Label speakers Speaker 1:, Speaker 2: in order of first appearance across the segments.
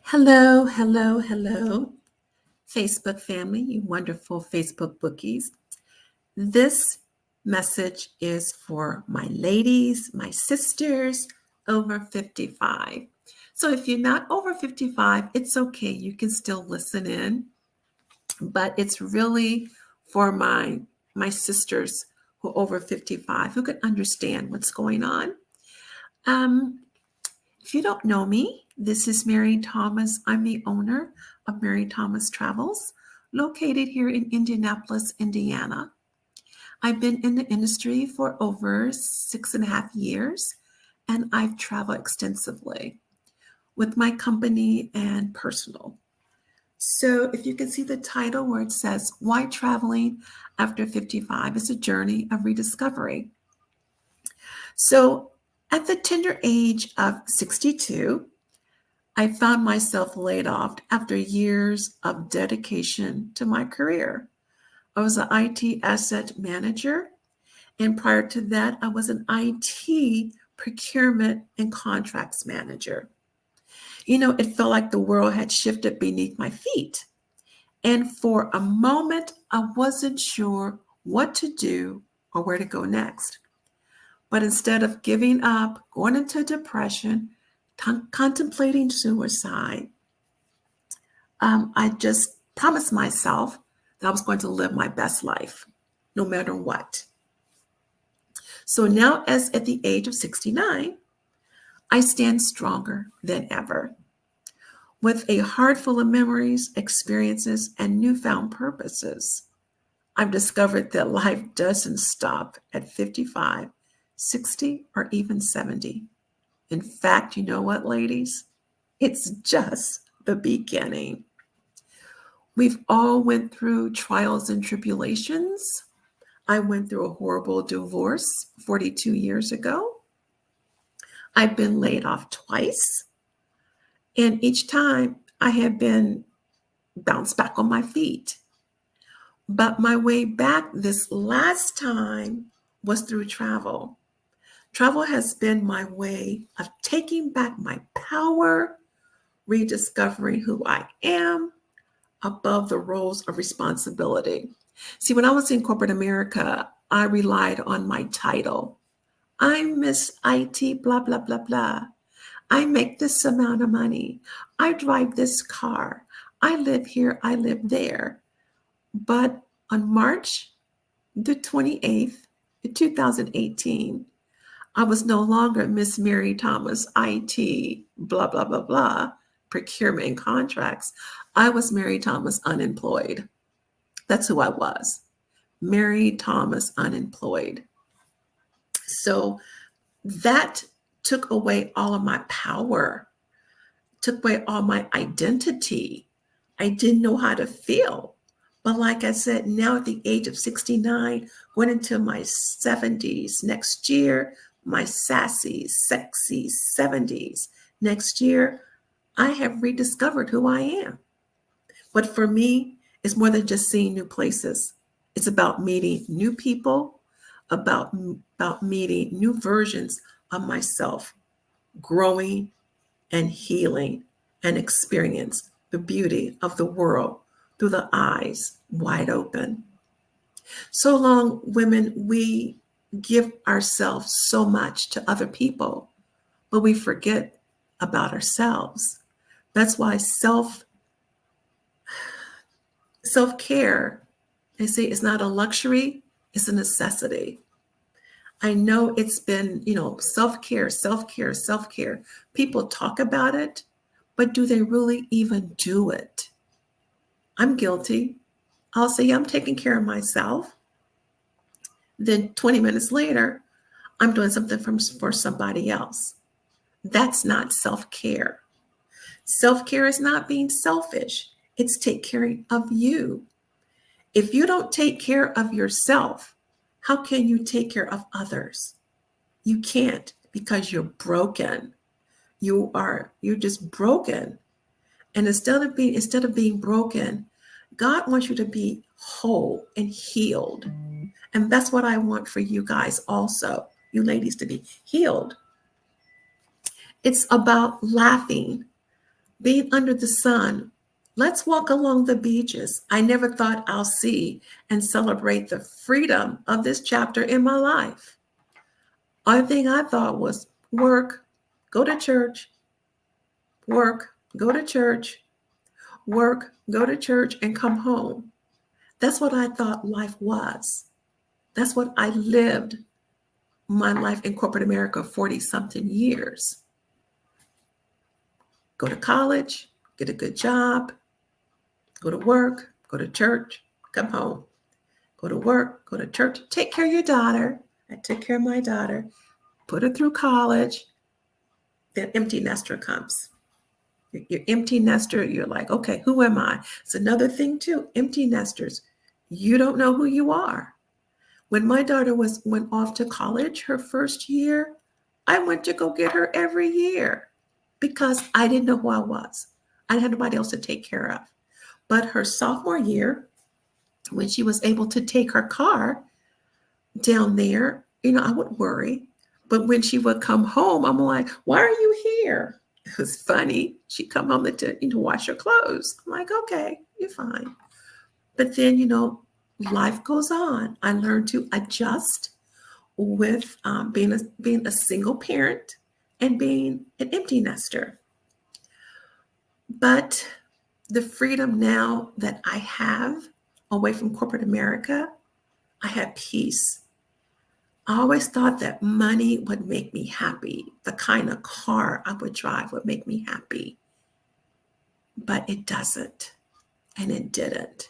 Speaker 1: Hello, hello, hello, Facebook family, you wonderful Facebook bookies. This message is for my ladies, my sisters over 55. So if you're not over 55, it's okay. You can still listen in, but it's really for my sisters who are over 55 who can understand what's going on. Um, If you don't know me, this is Mary Thomas. I'm the owner of Mary Thomas Travels, located here in Indianapolis, Indiana. I've been in the industry for over 6.5 years, and I've traveled extensively with my company and personal. So if you can see the title where it says, Why Traveling After 55 is a Journey of Rediscovery. So at the tender age of 62, I found myself laid off after years of dedication to my career. I was an IT asset manager, and prior to that, I was an IT procurement and contracts manager. It felt like the world had shifted beneath my feet. And for a moment, I wasn't sure what to do or where to go next. But instead of giving up, going into depression, contemplating suicide, I just promised myself that I was going to live my best life, no matter what. So now, as at the age of 69, I stand stronger than ever. With a heart full of memories, experiences, and newfound purposes, I've discovered that life doesn't stop at 55, 60, or even 70. In fact, you know what, ladies? It's just the beginning. We've all went through trials and tribulations. I went through a horrible divorce 42 years ago. I've been laid off twice, and each time I have been bounced back on my feet. But my way back this last time was through travel. Travel has been my way of taking back my power, rediscovering who I am above the roles of responsibility. See, when I was in corporate America, I relied on my title. I'm Miss IT, blah, blah, blah, blah. I make this amount of money. I drive this car. I live here. I live there. But on March the 28th, 2018, I was no longer Miss Mary Thomas, IT, blah, blah, blah, blah, procurement and contracts. I was Mary Thomas, unemployed. That's who I was. Mary Thomas, unemployed. So that took away all of my power, took away all my identity. I didn't know how to feel. But like I said, now at the age of 69, going into my 70s next year, my sassy, sexy 70s next year, I have rediscovered who I am. But for me, it's more than just seeing new places. It's about meeting new people, about meeting new versions of myself, growing and healing and experience the beauty of the world through the eyes wide open. So long, women, we give ourselves so much to other people, but we forget about ourselves. That's why self-care, they say, is not a luxury, it's a necessity. I know it's been, self-care, self-care, self-care. People talk about it, but do they really even do it? I'm guilty. I'll say, yeah, I'm taking care of myself. Then 20 minutes later, I'm doing something for somebody else. That's not self-care. Self-care is not being selfish. It's take care of you. If you don't take care of yourself, how can you take care of others? You can't, because you're broken. You're just broken. And instead of being broken, God wants you to be whole and healed. And that's what I want for you guys also, you ladies, to be healed. It's about laughing, being under the sun. Let's walk along the beaches I never thought I'll see and celebrate the freedom of this chapter in my life. Other thing I thought was work, go to church, work, go to church, work, go to church, and come home. That's what I thought life was. That's what I lived my life in corporate America 40 something years. Go to college, get a good job, go to work, go to church, come home. Go to work, go to church, take care of your daughter. I took care of my daughter, put her through college. Then empty nester comes. You're empty nester, you're like, okay, who am I? It's another thing too, empty nesters. You don't know who you are. When my daughter went off to college her first year, I went to go get her every year because I didn't know who I was. I had nobody else to take care of. But her sophomore year, when she was able to take her car down there, I would worry. But when she would come home, I'm like, why are you here? It was funny. She'd come home to wash her clothes. I'm like, okay, you're fine. But then, life goes on. I learned to adjust with being a single parent and being an empty nester. But the freedom now that I have away from corporate America, I had peace. I always thought that money would make me happy. The kind of car I would drive would make me happy. But it doesn't. And it didn't.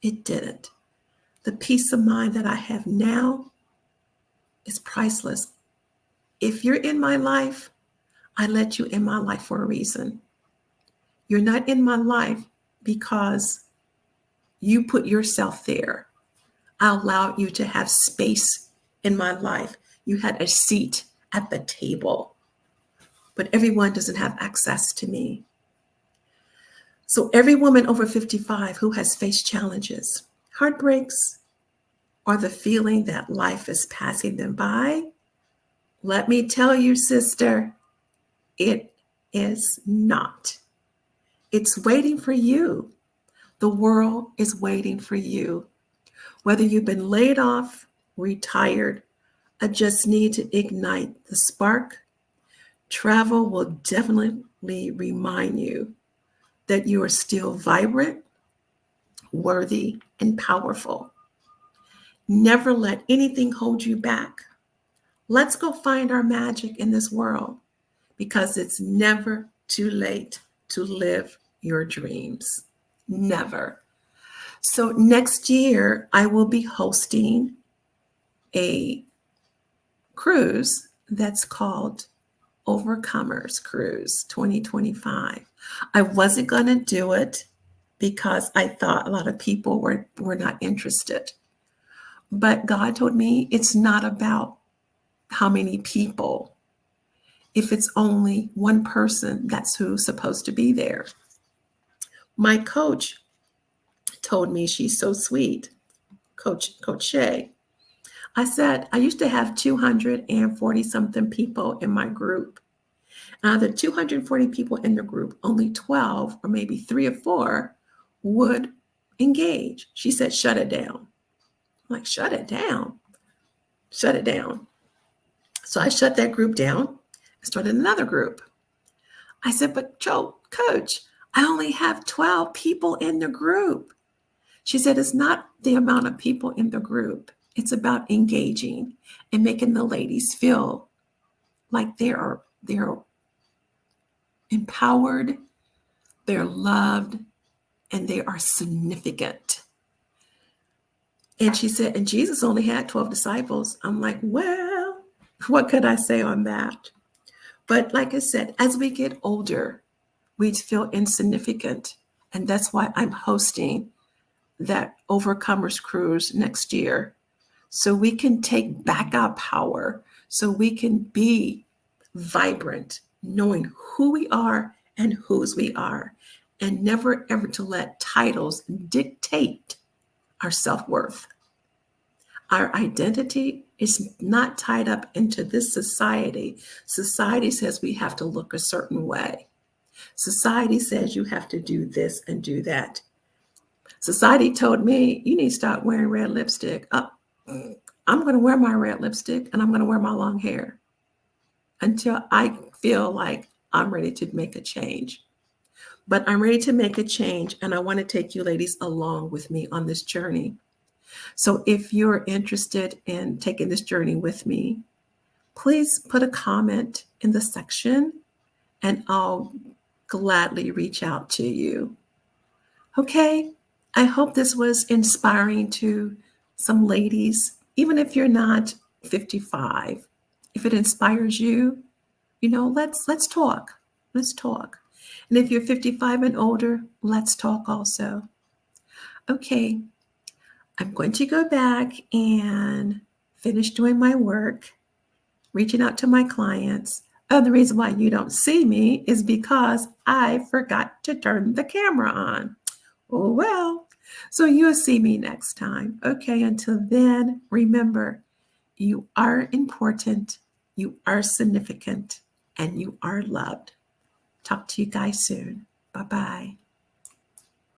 Speaker 1: It didn't. The peace of mind that I have now is priceless. If you're in my life, I let you in my life for a reason. You're not in my life because you put yourself there. I allowed you to have space in my life. You had a seat at the table, but everyone doesn't have access to me. So every woman over 55 who has faced challenges, heartbreaks, or the feeling that life is passing them by, let me tell you, sister, it is not. It's waiting for you. The world is waiting for you. Whether you've been laid off, retired, or just need to ignite the spark, travel will definitely remind you that you are still vibrant, worthy, and powerful. Never let anything hold you back. Let's go find our magic in this world because it's never too late to live your dreams. Never. So next year, I will be hosting a cruise that's called Overcomers Cruise 2025. I wasn't going to do it because I thought a lot of people were not interested. But God told me it's not about how many people. If it's only one person, that's who's supposed to be there. My coach told me, she's so sweet, Coach Shay. I said, I used to have 240 something people in my group. Out of the 240 people in the group, only 12 or maybe 3 or 4 would engage. She said, shut it down. I'm like, shut it down. Shut it down. So I shut that group down and started another group. I said, but Coach, I only have 12 people in the group. She said, it's not the amount of people in the group. It's about engaging and making the ladies feel like they're empowered, they're loved, and they are significant. And she said, and Jesus only had 12 disciples. I'm like, well, what could I say on that? But like I said, as we get older, we feel insignificant. And that's why I'm hosting that Overcomers Cruise next year. So we can take back our power, so we can be vibrant, knowing who we are and whose we are, and never ever to let titles dictate our self-worth. Our identity is not tied up into this society. Society says we have to look a certain way. Society says you have to do this and do that. Society told me you need to start wearing red lipstick. I'm going to wear my red lipstick and I'm going to wear my long hair until I feel like I'm ready to make a change. But I'm ready to make a change, and I want to take you ladies along with me on this journey. So if you're interested in taking this journey with me, please put a comment in the section and I'll gladly reach out to you. Okay, I hope this was inspiring to some ladies, even if you're not 55. If it inspires you, let's talk. Let's talk. And if you're 55 and older, let's talk also. Okay, I'm going to go back and finish doing my work, reaching out to my clients. Oh, the reason why you don't see me is because I forgot to turn the camera on. Oh, well. So you'll see me next time. Okay, until then, remember, you are important, you are significant, and you are loved. Talk to you guys soon. Bye-bye.